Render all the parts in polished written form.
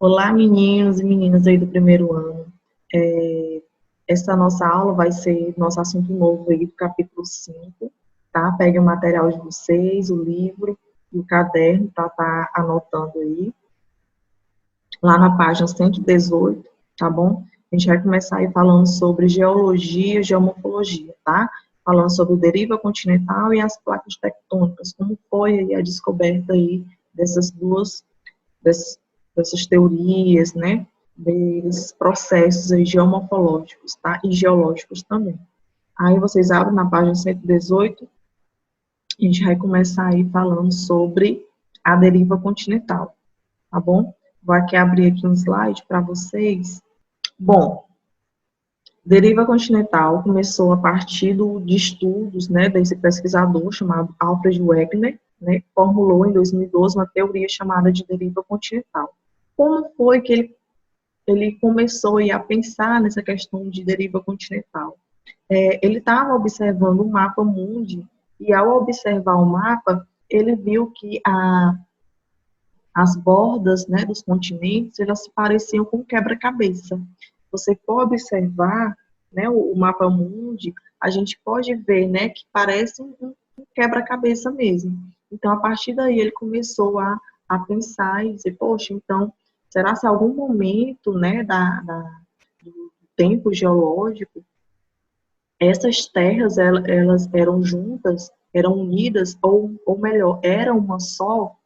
Olá, meninos e meninas aí do primeiro ano. Essa nossa aula vai ser nosso assunto novo aí do capítulo 5, tá? Pegue o material de vocês, o livro e o caderno para estar anotando aí. Lá na página 118, tá bom? A gente vai começar aí falando sobre geologia e geomorfologia, tá? Falando sobre o deriva continental e as placas tectônicas, como foi aí a descoberta aí dessas dessas teorias, né, desses processos aí geomorfológicos, tá, e geológicos também. Aí vocês abrem na página 118, a gente vai começar aí falando sobre a deriva continental, tá bom? Vou aqui abrir aqui um slide para vocês. Bom, deriva continental começou a partir de estudos, né, desse pesquisador chamado Alfred Wegener, né, que formulou em 2012 uma teoria chamada de deriva continental. Como foi que ele começou a pensar nessa questão de deriva continental? Ele estava observando o mapa mundi e, ao observar o mapa, ele viu que as bordas, né, dos continentes, elas se pareciam com quebra-cabeça. Você pode observar, né, o mapa mundi, a gente pode ver, né, que parece um quebra-cabeça mesmo. Então, a partir daí, ele começou a pensar e dizer, poxa, então, será se algum momento, né, do tempo geológico, essas terras, elas eram juntas, eram unidas, ou melhor, eram uma só?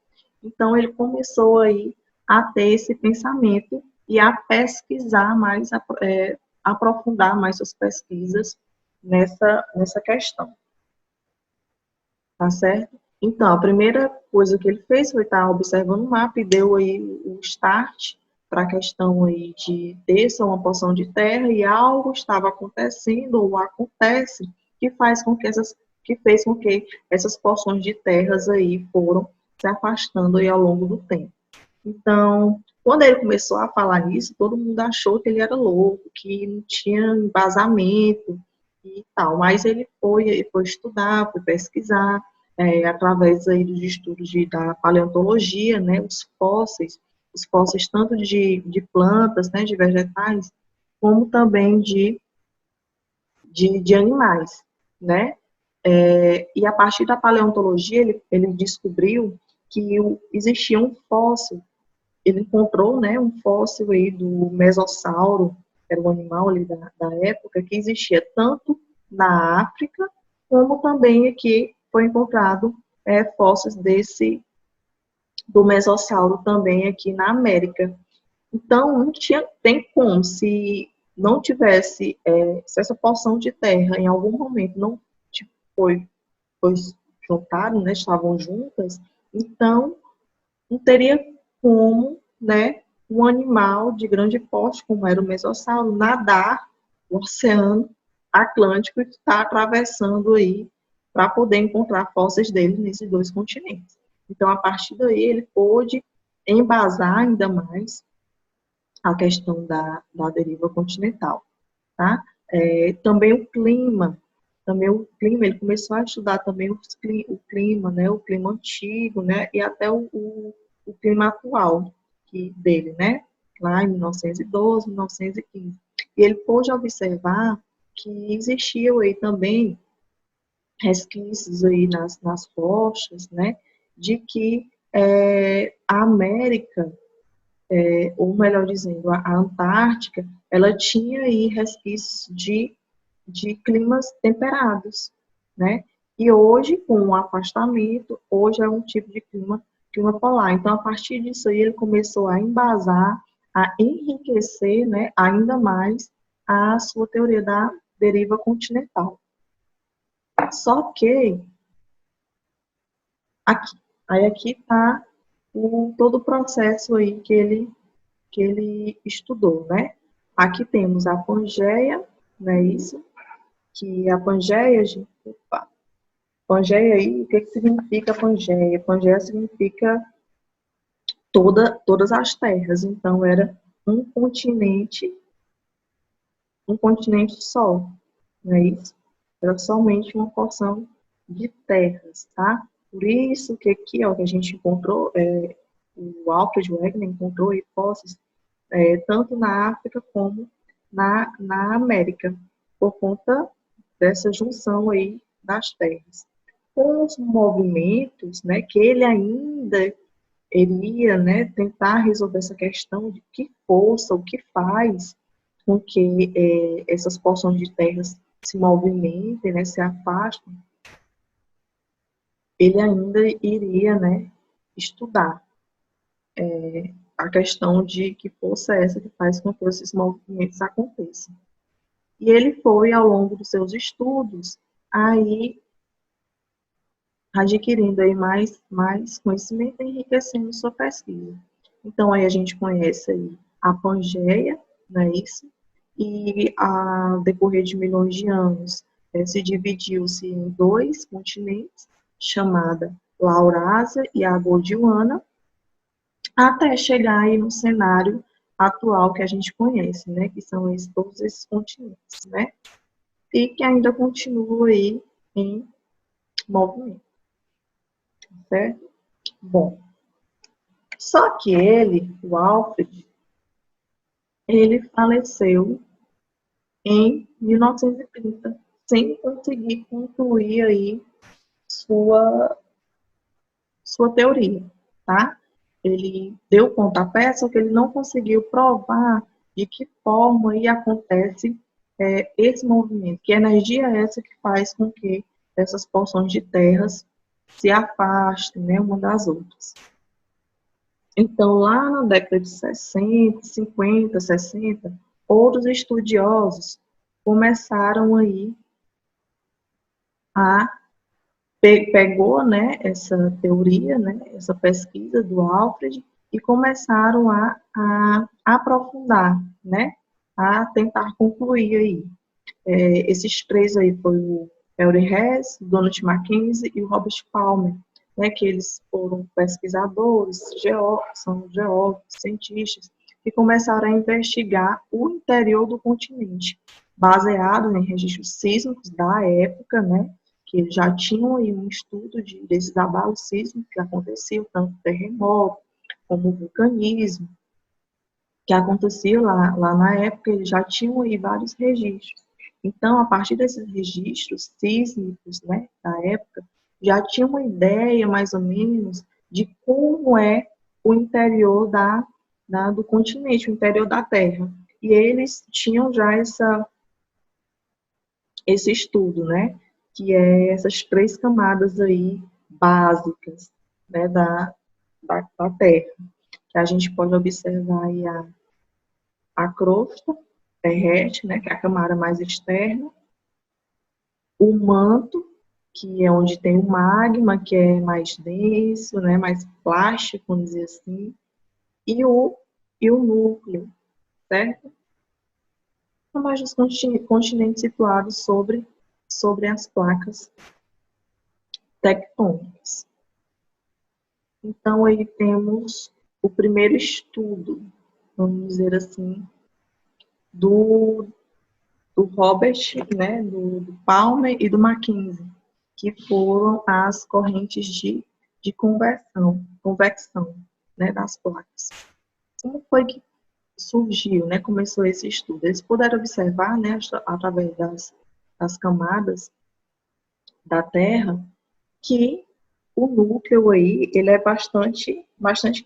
Então, ele começou aí a ter esse pensamento e a pesquisar mais, aprofundar mais suas pesquisas nessa questão, tá certo? Então, a primeira coisa que ele fez foi estar observando o mapa e deu aí o start para a questão aí de ter só uma porção de terra e algo estava acontecendo ou acontece que fez com que essas porções de terras aí foram se afastando aí ao longo do tempo. Então, quando ele começou a falar nisso, todo mundo achou que ele era louco, que não tinha embasamento e tal, mas ele foi estudar, foi pesquisar, através aí dos estudos da paleontologia, né, os fósseis tanto de plantas, né, de vegetais, como também de animais, né? E a partir da paleontologia, ele descobriu que existia um fóssil, ele encontrou, né, um fóssil aí do mesossauro, que era um animal ali da época, que existia tanto na África, como também aqui foi encontrado fósseis do mesossauro também aqui na América. Então, não tem como, se não tivesse, se essa porção de terra em algum momento não foi, foi juntado, né, estavam juntas, então não teria como, né, um animal de grande porte, como era o mesossauro, nadar o Oceano Atlântico e estar atravessando aí para poder encontrar fósseis dele nesses dois continentes. Então, a partir daí, ele pôde embasar ainda mais a questão da deriva continental, tá? Também o clima, ele começou a estudar também o clima, né, o clima antigo, né, e até o clima atual dele, né, lá em 1912, 1915. E ele pôde observar que existiam aí também resquícios aí nas rochas, né, de que a América, ou melhor dizendo, a Antártica, ela tinha aí resquícios de climas temperados, né? E hoje, com o afastamento, hoje é um tipo de clima polar. Então, a partir disso aí, ele começou a embasar, a enriquecer, né, ainda mais a sua teoria da deriva continental. Só que, aqui está todo o processo aí que ele estudou, né? Aqui temos a Pangeia, não é isso? Que a Pangeia, Pangeia aí, o que significa Pangeia? Pangeia significa todas as terras, então era um continente só, não é isso? Era somente uma porção de terras, tá? Por isso que aqui, ó, que a gente encontrou, o Alfred Wegener encontrou hipóteses tanto na África como na América, por conta dessa junção aí das terras. Com os movimentos, né, que ele ainda iria, né, tentar resolver essa questão de que força, o que faz com que essas porções de terras se movimentem, né, se afastem, ele ainda iria, né, estudar a questão de que força é essa que faz com que esses movimentos aconteçam. E ele foi, ao longo dos seus estudos, aí adquirindo aí mais conhecimento e enriquecendo sua pesquisa. Então, aí a gente conhece aí a Pangeia, não é isso? E, a decorrer de milhões de anos, se dividiu-se em dois continentes, chamada Laurásia e a Gondwana, até chegar aí no cenário atual que a gente conhece, né? Que são todos esses continentes, né? E que ainda continua aí em movimento, certo? Bom, só que ele, o Alfred, ele faleceu em 1930, sem conseguir concluir aí sua, sua teoria, tá? Ele deu o pontapé, só que ele não conseguiu provar de que forma aí acontece esse movimento, que energia é essa que faz com que essas porções de terras se afastem, né, uma das outras. Então, lá na década de 60, 50, 60, outros estudiosos começaram aí a pegou, né, essa teoria, né, essa pesquisa do Alfred e começaram a aprofundar, né, a tentar concluir aí. Esses três aí foi o Henry Hess, o Donald Mackenzie e o Robert Palmer, né, que eles foram pesquisadores, são geólogos, cientistas, que começaram a investigar o interior do continente, baseado em registros sísmicos da época, né, que eles já tinham aí um estudo desses abalos sísmicos que aconteciam, tanto terremoto como vulcanismo, que acontecia lá na época, eles já tinham aí vários registros. Então, a partir desses registros sísmicos, né, da época, já tinha uma ideia, mais ou menos, de como é o interior do continente, o interior da Terra. E eles tinham já esse estudo, né, que é essas três camadas aí básicas, né, da Terra, que a gente pode observar aí a crosta terrestre, né, que é a camada mais externa, o manto, que é onde tem o magma, que é mais denso, né, mais plástico, vamos dizer assim, e o núcleo, certo? São mais os continentes situados sobre as placas tectônicas. Então, aí temos o primeiro estudo, vamos dizer assim, do Robert, né, do Palmer e do Mackenzie, que foram as correntes de convecção, né, das placas. Como foi que surgiu, né, começou esse estudo? Eles puderam observar, né, através das camadas da Terra, que o núcleo aí, ele é bastante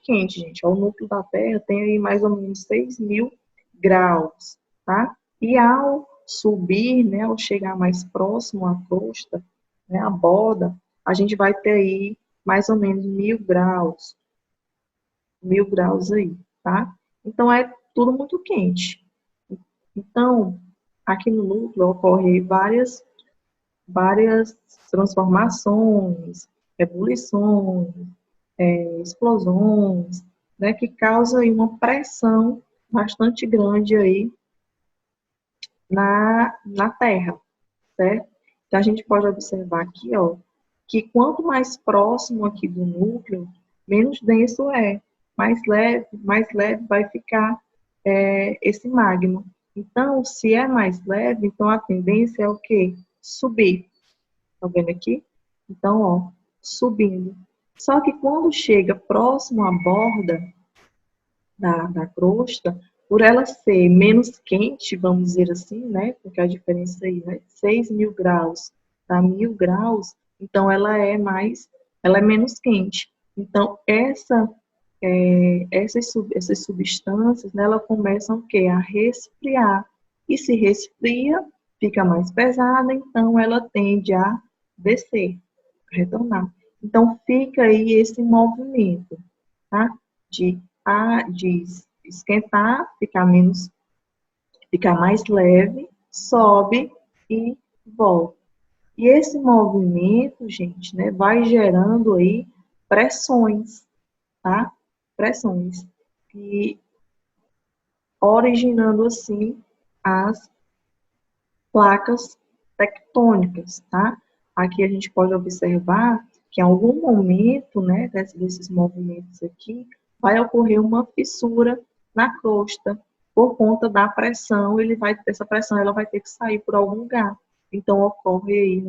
quente, gente. O núcleo da Terra tem aí mais ou menos 6.000 graus, tá? E ao subir, né, ao chegar mais próximo à crosta, né, à borda, a gente vai ter aí mais ou menos 1.000 graus aí, tá? Então, é tudo muito quente. Então, aqui no núcleo ocorrem várias transformações, ebulições, explosões, né, que causam aí uma pressão bastante grande aí na Terra, certo? Então, a gente pode observar aqui, ó, que quanto mais próximo aqui do núcleo, menos denso é, mais leve vai ficar esse magma. Então, se é mais leve, então a tendência é o quê? Subir. Tá vendo aqui? Então, ó, subindo. Só que quando chega próximo à borda da crosta, por ela ser menos quente, vamos dizer assim, né? Porque a diferença aí, né? 6.000 graus para 1.000 graus, então ela é menos quente. Então, essas substâncias, né, elas começam o quê? A resfriar. E se resfria, fica mais pesada, então ela tende a descer, retornar. Então, fica aí esse movimento, tá? De esquentar, ficar mais leve, sobe e volta. E esse movimento, gente, né, vai gerando aí pressões, tá? Pressões. E originando, assim, as placas tectônicas, tá? Aqui a gente pode observar que em algum momento, né, desses movimentos aqui, vai ocorrer uma fissura na crosta, por conta da pressão, essa pressão ela vai ter que sair por algum lugar. Então, ocorre aí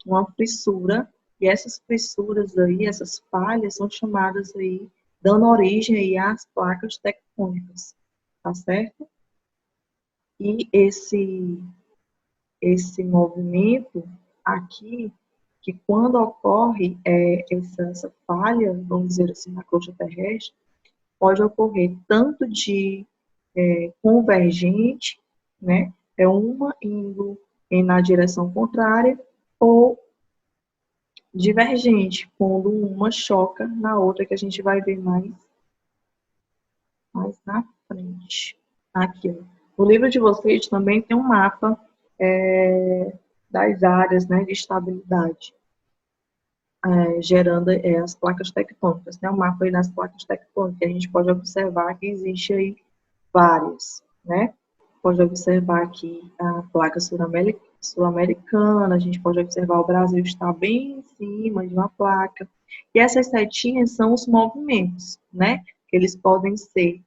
uma fissura, e essas fissuras aí, essas falhas, são chamadas aí, dando origem aí às placas tectônicas, tá certo? E esse movimento aqui, que quando ocorre essa falha, vamos dizer assim, na crosta terrestre, pode ocorrer tanto de convergente, né, é uma indo na direção contrária, ou divergente, quando uma choca na outra, que a gente vai ver mais na frente. Aqui, ó. No livro de vocês também tem um mapa das áreas, né, de estabilidade, gerando as placas tectônicas, né, o mapa aí das placas tectônicas. A gente pode observar que existe aí várias, né? Pode observar aqui a placa sul-americana, a gente pode observar o Brasil está bem em cima de uma placa. E essas setinhas são os movimentos, né? Eles podem ser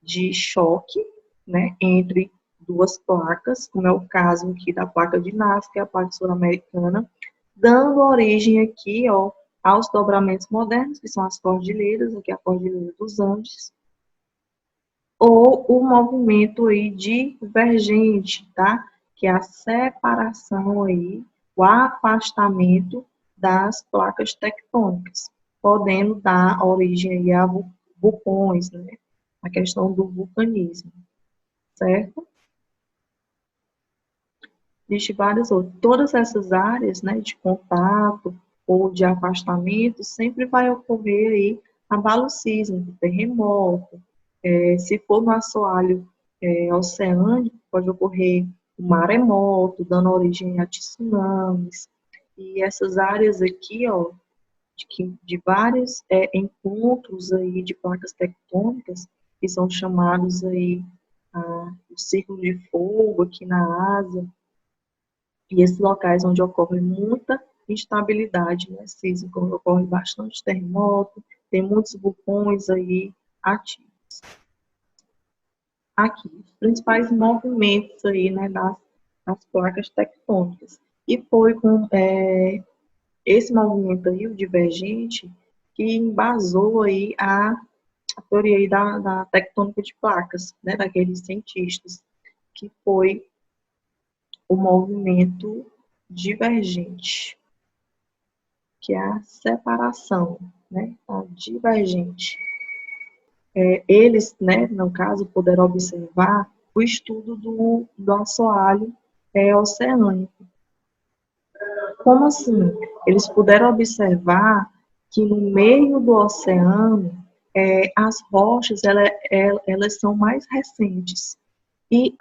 de choque, né, entre duas placas, como é o caso aqui da placa de Nazca e a placa sul-americana, dando origem aqui, ó, aos dobramentos modernos, que são as cordilheiras, aqui a Cordilheira dos Andes, ou o movimento aí divergente, tá? Que é a separação aí, o afastamento das placas tectônicas, podendo dar origem aí a vulcões, né? A questão do vulcanismo, certo? Existem várias outras. Todas essas áreas, né, de contato ou de afastamento, sempre vai ocorrer aí abalo sísmico, terremoto. Se for no assoalho oceânico, pode ocorrer um maremoto, dando origem a tsunamis. E essas áreas aqui, ó, de vários encontros aí de placas tectônicas, que são chamados aí o Círculo de Fogo aqui na Ásia, e esses locais onde ocorre muita instabilidade, né, sísmica, onde ocorre bastante terremoto, tem muitos vulcões aí ativos. Aqui, os principais movimentos aí, né, das placas tectônicas. E foi com esse movimento aí, o divergente, que embasou aí a teoria aí da tectônica de placas, né, daqueles cientistas, que foi o movimento divergente, que é a separação, né, a divergente. Eles, né, no caso, puderam observar o estudo do assoalho oceânico. Como assim? Eles puderam observar que no meio do oceano, as rochas elas são mais recentes. E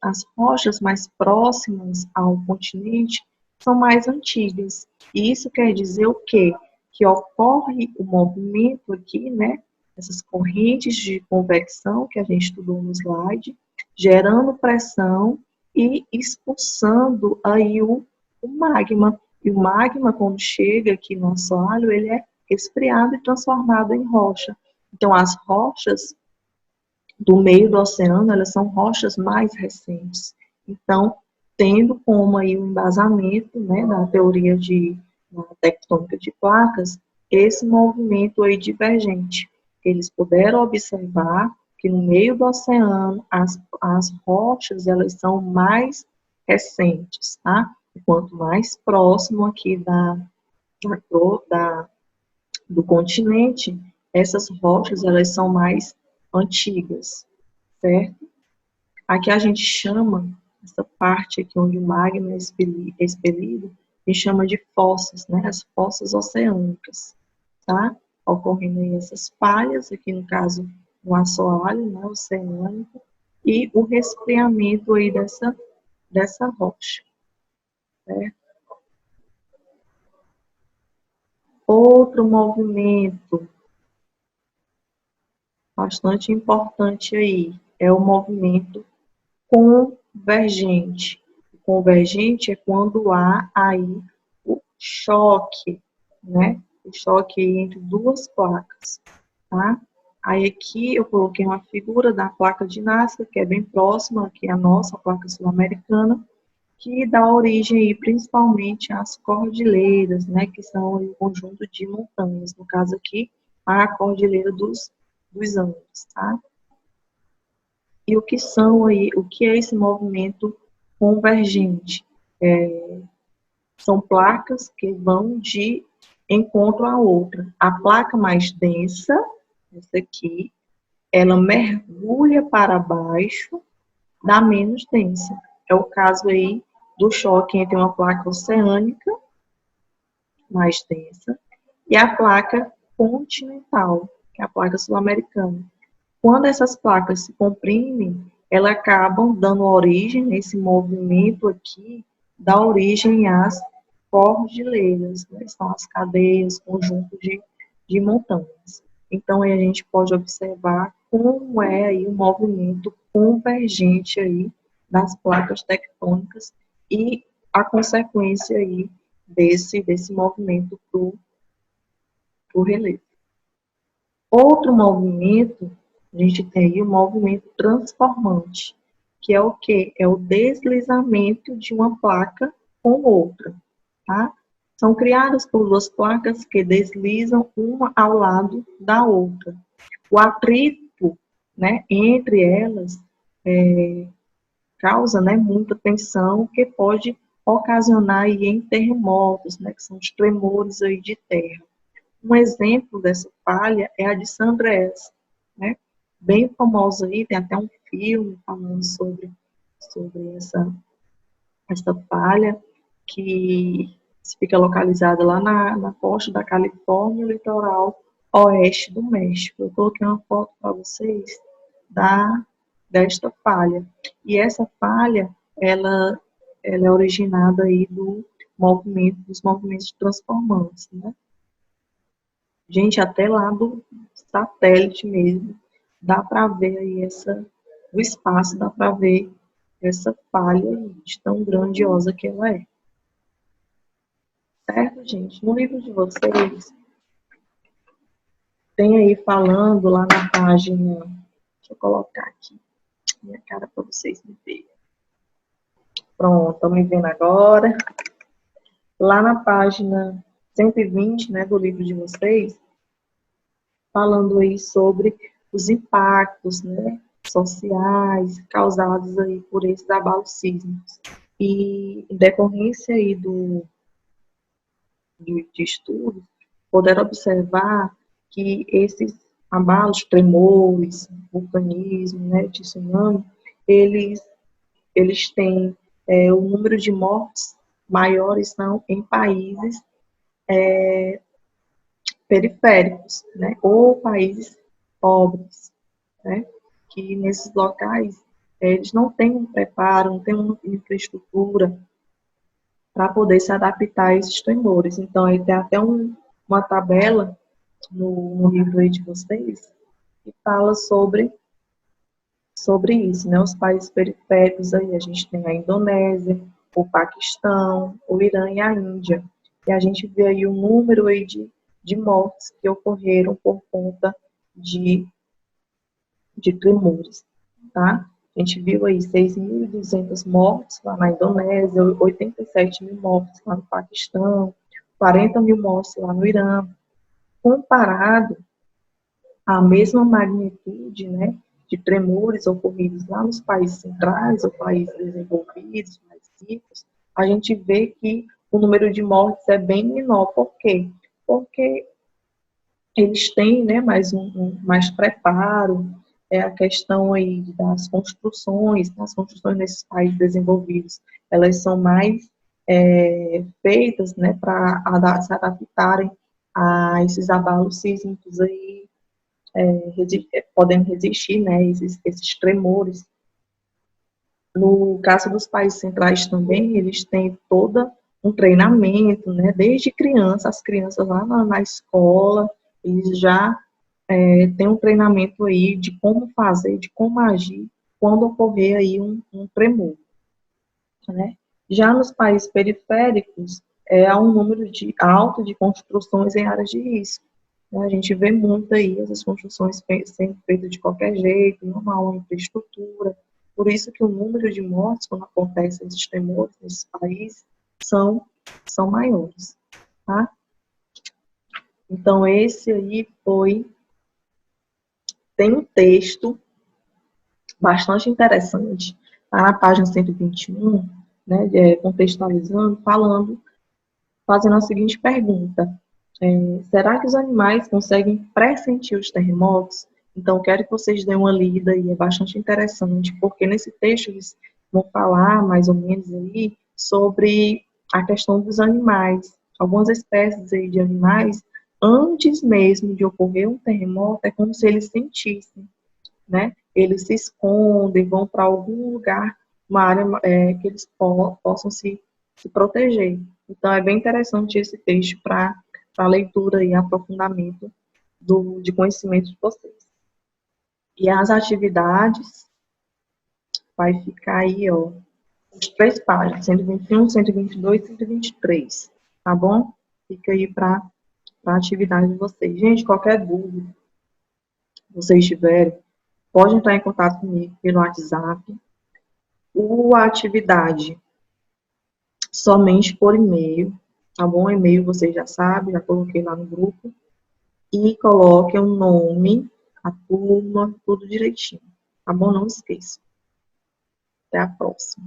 as rochas mais próximas ao continente são mais antigas. E isso quer dizer o quê? Que ocorre o movimento aqui, né? Essas correntes de convecção que a gente estudou no slide, gerando pressão e expulsando aí o magma. E o magma, quando chega aqui no assoalho, ele é resfriado e transformado em rocha. Então, as rochas do meio do oceano, elas são rochas mais recentes. Então, tendo como aí o embasamento, né, da teoria da tectônica de placas, esse movimento aí divergente. eles puderam observar que no meio do oceano as rochas elas são mais recentes, tá? E quanto mais próximo aqui do continente, essas rochas elas são mais antigas, certo? Aqui a gente chama essa parte aqui onde o magma é expelido, a gente chama de fossas, né? As fossas oceânicas, tá? Ocorrendo aí essas falhas, aqui no caso o assoalho, né, oceânico, e o resfriamento aí dessa rocha, certo? Outro movimento bastante importante aí é o movimento convergente. O convergente é quando há aí o choque, né? O choque entre duas placas, tá? Aí aqui eu coloquei uma figura da placa de Nazca, que é bem próxima aqui à nossa placa sul-americana, que dá origem aí principalmente às cordilheiras, né? Que são um conjunto de montanhas, no caso aqui, a cordilheira dos Andes, tá? E o que são aí, o que é esse movimento convergente? São placas que vão de encontro à outra. A placa mais densa, essa aqui, ela mergulha para baixo da menos densa. É o caso aí do choque entre uma placa oceânica mais densa e a placa continental, que é a placa sul-americana. Quando essas placas se comprimem, elas acabam dando origem, nesse movimento aqui, dá origem às cordilheiras, né? São as cadeias, conjuntos de montanhas. Então, aí a gente pode observar como é aí o movimento convergente aí das placas tectônicas e a consequência aí desse movimento para o relevo. Outro movimento, a gente tem aí o movimento transformante, que é o quê? É o deslizamento de uma placa com outra, tá? São criadas por duas placas que deslizam uma ao lado da outra. O atrito, né, entre elas causa, né, muita tensão, que pode ocasionar aí em terremotos, né, que são os tremores aí de terra. Um exemplo dessa falha é a de San Andreas, né? Bem famosa aí, tem até um filme falando sobre essa falha, que fica localizada lá na costa da Califórnia, litoral oeste do México. Eu coloquei uma foto para vocês desta falha. E essa falha, ela é originada aí dos movimentos transformantes, né? Gente, até lá do satélite mesmo, dá para ver aí o espaço, dá para ver essa falha de tão grandiosa que ela é. Certo, gente? No livro de vocês, tem aí falando lá na página, deixa eu colocar aqui minha cara para vocês me verem. Pronto, estão me vendo agora. Lá na página 120, né, do livro de vocês, falando aí sobre os impactos, né, sociais causados aí por esses abalos sísmicos. E em decorrência aí de estudos, poderam observar que esses abalos, tremores, vulcanismo, né, tsunami, eles têm o número de mortes maiores são em países periféricos, né, ou países pobres, né, que nesses locais eles não têm um preparo, não têm uma infraestrutura para poder se adaptar a esses tremores. Então, aí tem até uma tabela no livro aí de vocês que fala sobre isso, né, os países periféricos aí, a gente tem a Indonésia, o Paquistão, o Irã e a Índia. E a gente vê aí o número aí de mortes que ocorreram por conta de tremores, tá? A gente viu aí 6.200 mortes lá na Indonésia, 87 mil mortes lá no Paquistão, 40 mil mortes lá no Irã. Comparado a mesma magnitude, né, de tremores ocorridos lá nos países centrais, ou países desenvolvidos, mais ricos, a gente vê que o número de mortes é bem menor. Por quê? Porque eles têm, né, mais preparo, a questão aí das construções, as construções nesses países desenvolvidos, elas são mais feitas, né, para se adaptarem a esses abalos sísmicos aí, podendo resistir, né, esses tremores. No caso dos países centrais também, eles têm todo um treinamento, né, desde criança, as crianças lá na escola, eles já têm um treinamento aí de como fazer, de como agir quando ocorrer aí um tremor, né. Já nos países periféricos, há um número alto de construções em áreas de risco. A gente vê muito aí essas construções sendo feitas de qualquer jeito, não há uma infraestrutura. Por isso que o número de mortes, quando acontecem esses tremores nesses países, são maiores, tá? Então, esse aí tem um texto bastante interessante, tá na página 121, né, contextualizando, fazendo a seguinte pergunta: será que os animais conseguem pressentir os terremotos? Então, quero que vocês dêem uma lida e é bastante interessante, porque nesse texto eles vão falar mais ou menos aí sobre a questão dos animais. Algumas espécies aí de animais, antes mesmo de ocorrer um terremoto, é como se eles sentissem, né? Eles se escondem, vão para algum lugar, uma área que eles possam se proteger. Então, é bem interessante esse texto para leitura e aprofundamento de conhecimento de vocês. E as atividades vai ficar aí, ó, as 3 páginas, 121, 122 e 123, tá bom? Fica aí para a atividade de vocês. Gente, qualquer dúvida que vocês tiverem, pode entrar em contato comigo pelo WhatsApp. A atividade somente por e-mail, tá bom? E-mail vocês já sabem, já coloquei lá no grupo. E coloque o nome, a turma, tudo direitinho, tá bom? Não esqueça. Até a próxima.